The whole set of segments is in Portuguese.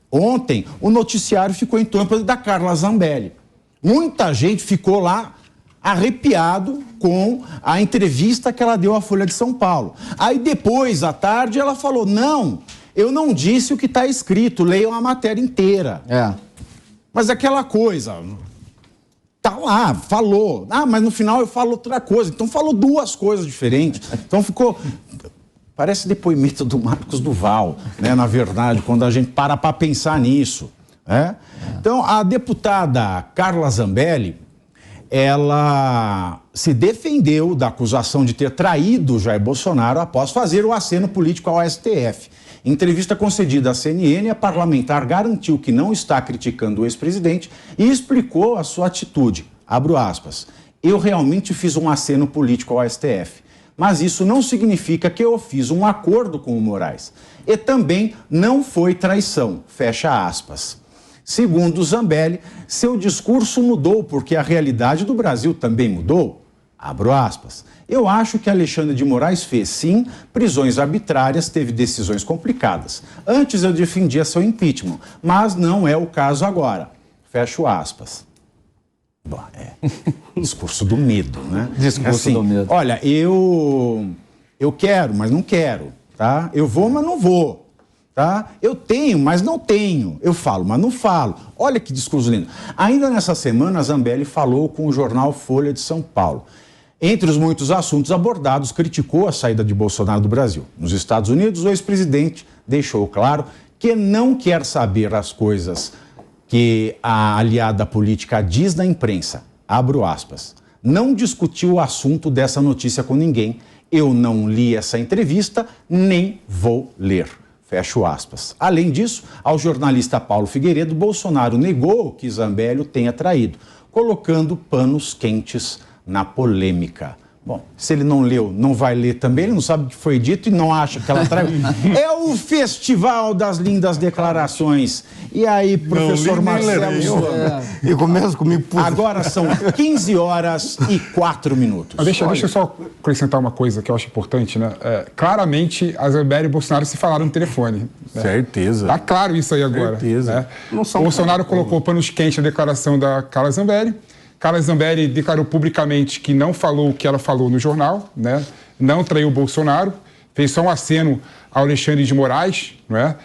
Ontem, o noticiário ficou em torno da Carla Zambelli. Muita gente ficou lá arrepiado com a entrevista que ela deu à Folha de São Paulo. Aí depois, à tarde, ela falou, não, eu não disse o que está escrito, leiam a matéria inteira. Mas aquela coisa, tá lá, falou. Mas no final eu falo outra coisa. Então falou duas coisas diferentes. Então ficou... Parece depoimento do Marcos Duval, né, na verdade, quando a gente para pensar nisso. Então, a deputada Carla Zambelli, ela se defendeu da acusação de ter traído Jair Bolsonaro após fazer o aceno político ao STF. Em entrevista concedida à CNN, a parlamentar garantiu que não está criticando o ex-presidente e explicou a sua atitude. Abro aspas. Eu realmente fiz um aceno político ao STF, mas isso não significa que eu fiz um acordo com o Moraes. E também não foi traição. Fecha aspas. Segundo Zambelli, seu discurso mudou porque a realidade do Brasil também mudou. Abro aspas. Eu acho que Alexandre de Moraes fez, sim, prisões arbitrárias, teve decisões complicadas. Antes eu defendia seu impeachment, mas não é o caso agora. Fecho aspas. Bom, discurso do medo, né? Discurso do medo. Olha, eu quero, mas não quero, tá? Eu vou, mas não vou. Tá? Eu tenho, mas não tenho. Eu falo, mas não falo. Olha que discurso lindo. Ainda nessa semana, a Zambelli falou com o jornal Folha de São Paulo. Entre os muitos assuntos abordados, criticou a saída de Bolsonaro do Brasil. Nos Estados Unidos, o ex-presidente deixou claro que não quer saber as coisas que a aliada política diz na imprensa. Abro aspas. Não discutiu o assunto dessa notícia com ninguém. Eu não li essa entrevista, nem vou ler. Fecho aspas. Além disso, ao jornalista Paulo Figueiredo, Bolsonaro negou que Zambelli o tenha traído, colocando panos quentes na polêmica. Bom, se ele não leu, não vai ler também, ele não sabe o que foi dito e não acha que ela traiu. É o festival das lindas declarações. E aí, professor Marcelo... E começa comigo... Agora são 15h04. Deixa eu só acrescentar uma coisa que eu acho importante, né? Claramente, a Zambelli e o Bolsonaro se falaram no telefone. Né? Certeza. Tá claro isso aí agora. Certeza. Né? Bolsonaro colocou panos quentes na declaração da Carla Zambelli. Carla Zambelli declarou publicamente que não falou o que ela falou no jornal, né? Não traiu o Bolsonaro, fez só um aceno ao Alexandre de Moraes, né?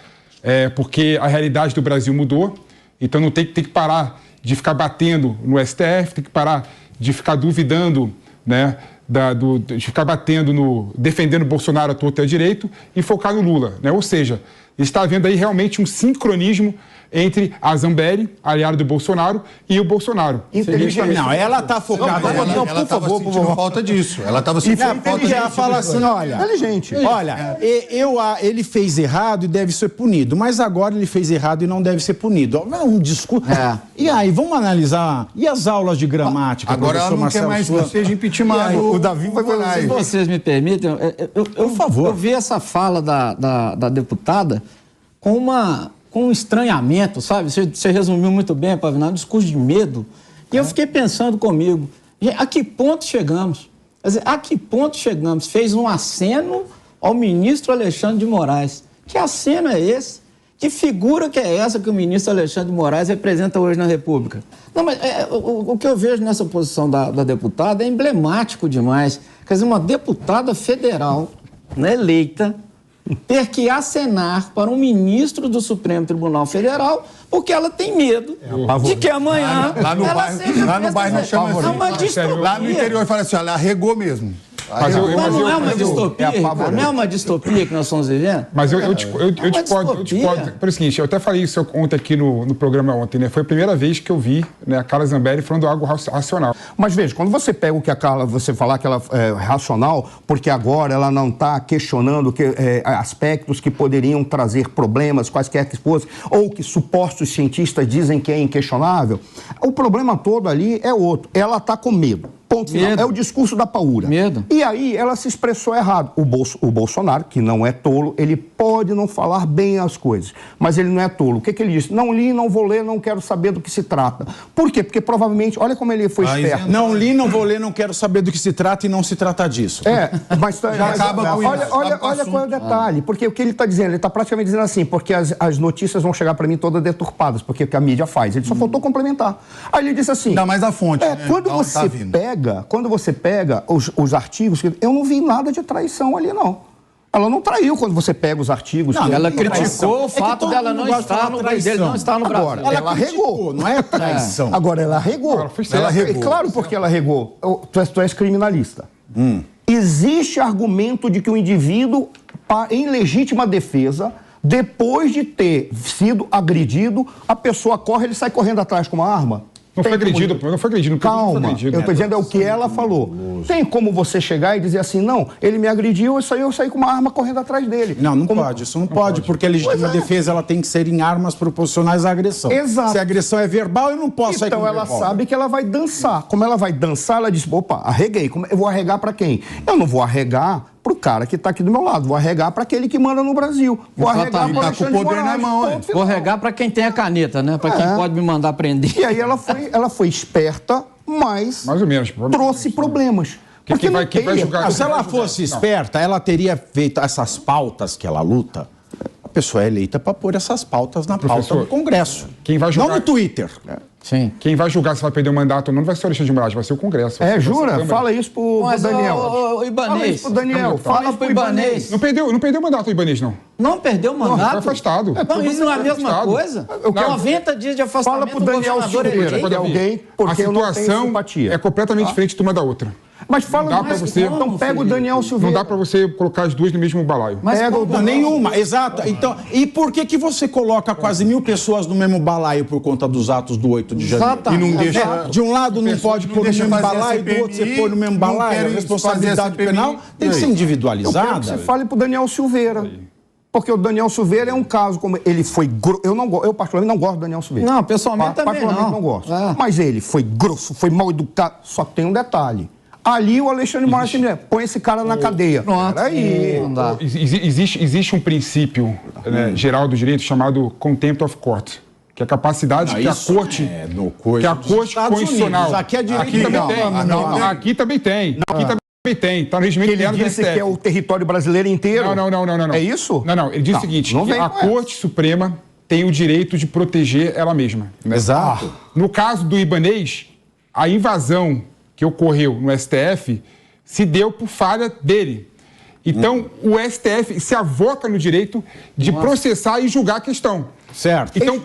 Porque a realidade do Brasil mudou, então não tem que parar de ficar batendo no STF, tem que parar de ficar duvidando, né? De ficar batendo defendendo o Bolsonaro à torta e à direito e focar no Lula, né? Ou seja, está havendo aí realmente um sincronismo entre a Zambelli, aliada do Bolsonaro, e o Bolsonaro. Não, ela está focada... Ela estava sentindo falta disso. Ela estava sentindo falta disso. Ela fala assim, olha... Inteligente. Olha, ele fez errado e deve ser punido, mas agora ele fez errado e não deve ser punido. É um discurso... E aí, vamos analisar... E as aulas de gramática? Agora ela não quer mais que seja impeachmentado. O Davi vai falar. Se vocês me permitem, por favor. Eu vi essa fala da deputada com um estranhamento, sabe? Você resumiu muito bem, Pavinato, um discurso de medo. E eu fiquei pensando comigo, a que ponto chegamos? Quer dizer, a que ponto chegamos? Fez um aceno ao ministro Alexandre de Moraes. Que aceno é esse? Que figura que é essa que o ministro Alexandre de Moraes representa hoje na República? Não, mas o que eu vejo nessa posição da deputada é emblemático demais. Quer dizer, uma deputada federal, né, eleita, ter que acenar para um ministro do Supremo Tribunal Federal porque ela tem medo de que amanhã lá no bairro não chama assim. Lá no interior fala assim, ela arregou mesmo. Mas não é uma distopia? Não é uma distopia que nós estamos vivendo? Mas eu discordo. Pelo seguinte, eu até falei isso ontem aqui no programa ontem, né? Foi a primeira vez que eu vi, né, a Carla Zambelli falando algo racional. Mas veja, quando você pega o que a Carla, você falar que ela é racional, porque agora ela não está questionando aspectos que poderiam trazer problemas, quaisquer que fossem, ou que supostos cientistas dizem que é inquestionável, o problema todo ali é outro. Ela está com medo. Ponto final. Medo. É o discurso da paura. Medo. E aí ela se expressou errado. O Bolsonaro, que não é tolo, ele pode não falar bem as coisas, mas ele não é tolo. O que ele disse? Não li, não vou ler, não quero saber do que se trata. Por quê? Porque provavelmente, olha como ele foi esperto. Não li, não vou ler, não quero saber do que se trata e não se trata disso. Mas acaba com olha, isso. olha qual é o detalhe. Porque o que ele está dizendo? Ele está praticamente dizendo assim, porque as notícias vão chegar para mim todas deturpadas, porque é o que a mídia faz. Ele só faltou complementar. Aí ele disse assim... Ainda mais da fonte, né? Quando Então, você tá vindo. pega os artigos, eu não vi nada de traição ali, não. Ela não traiu quando você pega os artigos. Não, Ela não tem traição. criticou o É que fato todo dela mundo não gosta de estar falar no país dele, traição. não estar no Agora, Brasil. ela criticou, regou. não é traição. Agora, ela regou. Ela foi certa. Claro, porque ela regou. Tu és criminalista. Existe argumento de que o indivíduo, em legítima defesa, depois de ter sido agredido, a pessoa corre, ele sai correndo atrás com uma arma. Não foi agredido, não foi agredido. Calma, eu estou dizendo é o que ela falou. Tem como você chegar e dizer assim, não, ele me agrediu, eu saí com uma arma correndo atrás dele. Não pode, isso não pode, porque a legítima defesa ela tem que ser em armas proporcionais à agressão. Exato. Se a agressão é verbal, eu não posso sair com Então ela revólver. sabe que ela vai dançar. Como ela vai dançar, ela diz, opa, arreguei. Eu vou arregar para quem? Eu não vou arregar pro cara que está aqui do meu lado. Vou arregar para aquele que manda no Brasil. Vou arregar para Tá com o poder na mão, hein? Vou regar para quem tem a caneta, né? Para quem pode me mandar prender. E aí ela foi esperta, mas Mais ou menos. trouxe problemas. Quem Porque vai- não quem vai tem- julgar- Se ela fosse esperta, ela teria feito essas pautas que ela luta. A pessoa é eleita para pôr essas pautas na pauta Professor, do Congresso. quem vai julgar- Não no Twitter. Sim. Quem vai julgar se vai perder o mandato ou não vai ser o Alexandre de Moraes, vai ser o Congresso. vai ser a Jura? Câmara. Fala isso pro Mas, Daniel. ô, Ibanez, Fala isso pro Daniel. fala isso pro Ibanez. Não perdeu o mandato, o Ibanez, não. Não perdeu o Foi mandato? afastado. Não, isso não é a mesma Afastado. coisa? Eu quero- 90 dias de afastamento Fala pro Daniel do governador Silveira, eleito. que é alguém, porque a eu não tenho situação simpatia. é completamente diferente de uma da outra. Mas fala Não dá pra você- Então pega o Felipe. Daniel Silveira. Não dá pra você colocar as duas no mesmo balaio. Mas Pega como o Não, nenhuma, exato. Então, e por que você coloca quase 1000 pessoas no mesmo balaio por conta dos atos do 8 de janeiro? Exatamente. E não deixa- Né? De um lado não pode não pôr no deixa mesmo fazer a balaio, do outro você CPMI, põe no mesmo não balaio. A querem responsabilidade fazer a CPMI. penal tem que ser Eu quero individualizada. que você fale pro Daniel Silveira. Porque o Daniel Silveira é um caso como ele foi eu particularmente não gosto do Daniel Silveira. Não, pessoalmente também particularmente não. não gosto. É. Mas ele foi grosso, foi mal educado. Só que tem um detalhe. Ali o Alexandre de Moraes tem que dizer, põe esse cara na cadeia. Pronto. Peraí. Não dá. Existe um princípio geral do direito chamado contempt of court, que é a capacidade que a Isso corte, é no coisa que a dos corte Estados constitucional. Unidos. Aqui é direito Aqui também não, tem. não. Aqui também tem. Aqui também tem. Tá no regimento Ele interno do disse STF. que é o território brasileiro inteiro. Não. É isso? Não. Ele diz o seguinte, não que vem a com essa. Corte Suprema tem o direito de proteger ela mesma. Né? Exato. No caso do Ibanez, a invasão que ocorreu no STF se deu por falha dele. Então, o STF se avoca no direito de processar e julgar a questão. Certo. Então,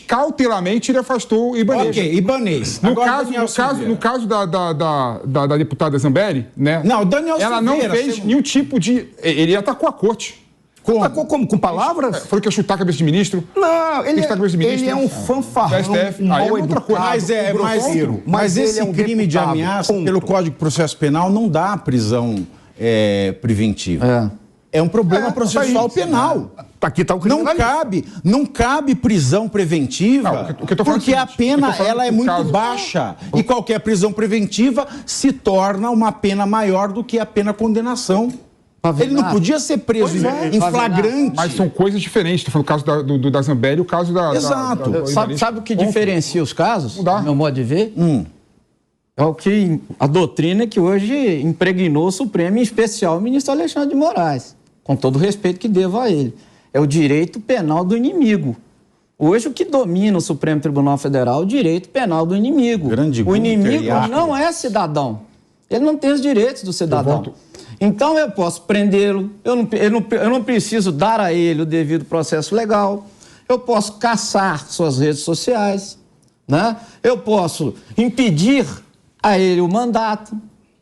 cautelamente, ele afastou o Ibanez. Ok, Ibanez. No Agora, caso, Daniel no caso, Silveira. no caso da deputada Zambelli, né? Não, Daniel ela Silveira, não fez você- nenhum tipo de... Ele atacou a corte. Atacou como? Com palavras? Falou que ia chutar a cabeça de ministro. Não, ele, Está com esse ministro? ele é um fanfarrão, Da STF. um Aí é mal outra coisa. educado, grosseiro. Mas ele esse é um crime de deputado, ameaça, ponto. pelo Código de Processo Penal, não dá prisão preventiva. É um problema processual penal. Aqui está o Não cabe prisão preventiva, Não, o que eu tô falando porque é o a seguinte, eu pena tô falando ela é do muito caso- baixa. E qualquer prisão preventiva se torna uma pena maior do que a pena condenação. Ele não podia ser preso em flagrante. Mas são coisas diferentes. Estou falando do caso da Zambelli e o caso da... Exato. do Ibanez. Sabe o que diferencia os casos, Não dá. no meu modo de ver? É o que a doutrina que hoje impregnou o Supremo, em especial o ministro Alexandre de Moraes, com todo o respeito que devo a ele. É o direito penal do inimigo. Hoje o que domina o Supremo Tribunal Federal é o direito penal do inimigo. Grande O inimigo Gunther não é cidadão. Ele não tem os direitos do cidadão. Então eu posso prendê-lo, eu não preciso dar a ele o devido processo legal, eu posso caçar suas redes sociais, né? Eu posso impedir a ele o mandato.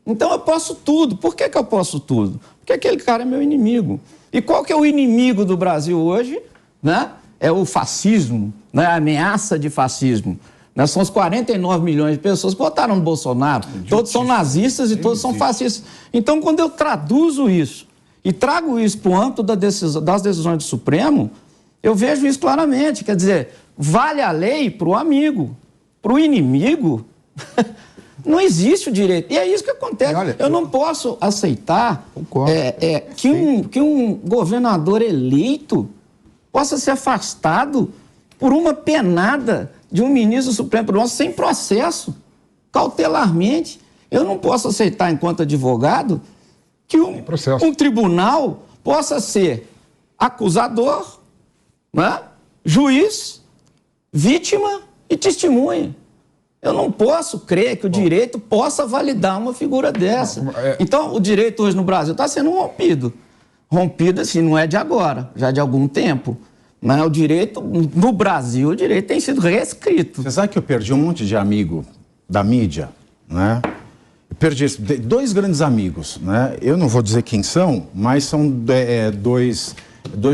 Então eu posso tudo. Por que eu posso tudo? Porque aquele cara é meu inimigo. E qual que é o inimigo do Brasil hoje? Né? É o fascismo, né? A ameaça de fascismo. Né? São os 49 milhões de pessoas que votaram no Bolsonaro. Todos são nazistas e todos são fascistas. Então, quando eu traduzo isso e trago isso para o âmbito das decisões do Supremo, eu vejo isso claramente. Quer dizer, vale a lei para o amigo. Para o inimigo, Não existe o direito. E é isso que acontece. Olha, eu não posso aceitar Concordo. que um governador eleito possa ser afastado por uma penada de um ministro do Supremo Tribunal sem processo, cautelarmente. Eu não posso aceitar, enquanto advogado, que um tribunal possa ser acusador, né, juiz, vítima e testemunha. Eu não posso crer que o direito possa validar uma figura dessa. Então, o direito hoje no Brasil está sendo rompido. Rompido, assim, não é de agora, já de algum tempo. Mas o direito, no Brasil, o direito tem sido reescrito. Você sabe que eu perdi um monte de amigo da mídia, né? Eu perdi dois grandes amigos, né? Eu não vou dizer quem são, mas são dois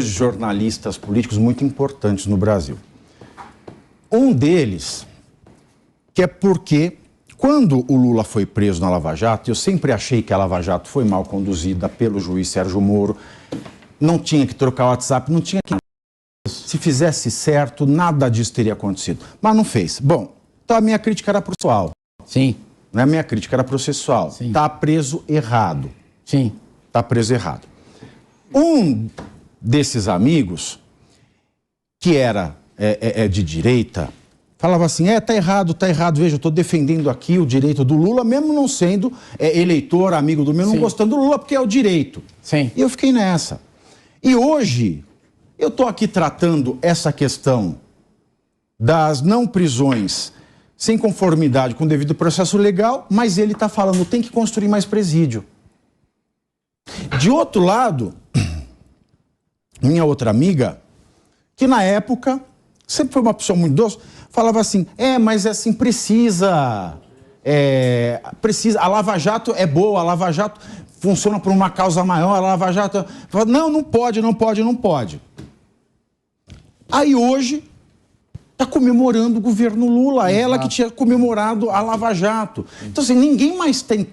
jornalistas políticos muito importantes no Brasil. Um deles, que é porque, quando o Lula foi preso na Lava Jato, eu sempre achei que a Lava Jato foi mal conduzida pelo juiz Sérgio Moro, não tinha que trocar o WhatsApp, não tinha que... Se fizesse certo, nada disso teria acontecido. Mas não fez. Bom, então a minha crítica era processual. Sim. Não é a minha crítica, era processual. Sim. Está preso errado. Sim. Está preso errado. Um desses amigos, que era de direita, falava assim, tá errado, veja, eu estou defendendo aqui o direito do Lula, mesmo não sendo eleitor, amigo do meu, não gostando do Lula, porque é o direito. Sim. E eu fiquei nessa. E hoje, eu estou aqui tratando essa questão das não prisões sem conformidade com o devido processo legal, mas ele está falando, tem que construir mais presídio. De outro lado, minha outra amiga, que na época, sempre foi uma pessoa muito doce, falava assim, mas assim, precisa, a Lava Jato é boa, a Lava Jato funciona por uma causa maior, a Lava Jato... Não pode. Aí hoje, está comemorando o governo Lula, ela que tinha comemorado a Lava Jato. Então assim, ninguém mais tem...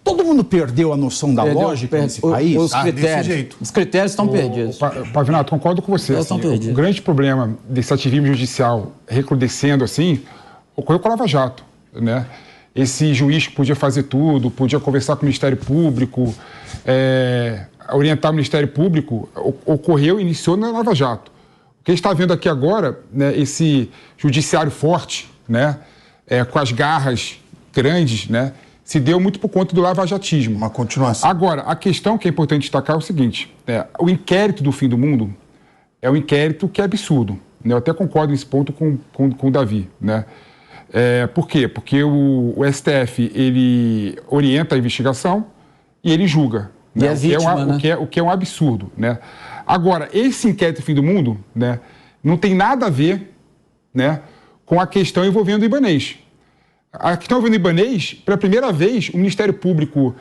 Todo mundo perdeu a noção da lógica nesse país? Os critérios estão perdidos. Pavinato, concordo com você. Assim, o grande problema desse ativismo judicial recrudescendo assim, ocorreu com a Lava Jato, né? Esse juiz que podia fazer tudo, podia conversar com o Ministério Público, orientar o Ministério Público, iniciou na Lava Jato. O que a gente está vendo aqui agora, né, esse judiciário forte, né, com as garras grandes, né, se deu muito por conta do lavajatismo. Uma continuação. Agora, a questão que é importante destacar é o seguinte, o inquérito do fim do mundo é um inquérito que é absurdo, né? Eu até concordo nesse ponto com o Davi, né? Por quê? Porque o STF, ele orienta a investigação e ele julga. Né? E é vítima, né? O que é um absurdo, né? Agora, esse inquérito do fim do mundo, né, não tem nada a ver, né, com a questão envolvendo o Ibanez. A questão envolvendo o Ibanez, pela primeira vez, o Ministério Público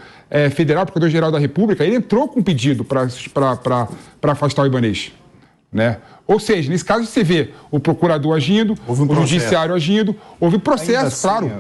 Federal, o Procurador-Geral da República, ele entrou com um pedido para afastar o Ibanez, né? Ou seja, nesse caso você vê o procurador agindo, o judiciário agindo, houve processo, assim, claro.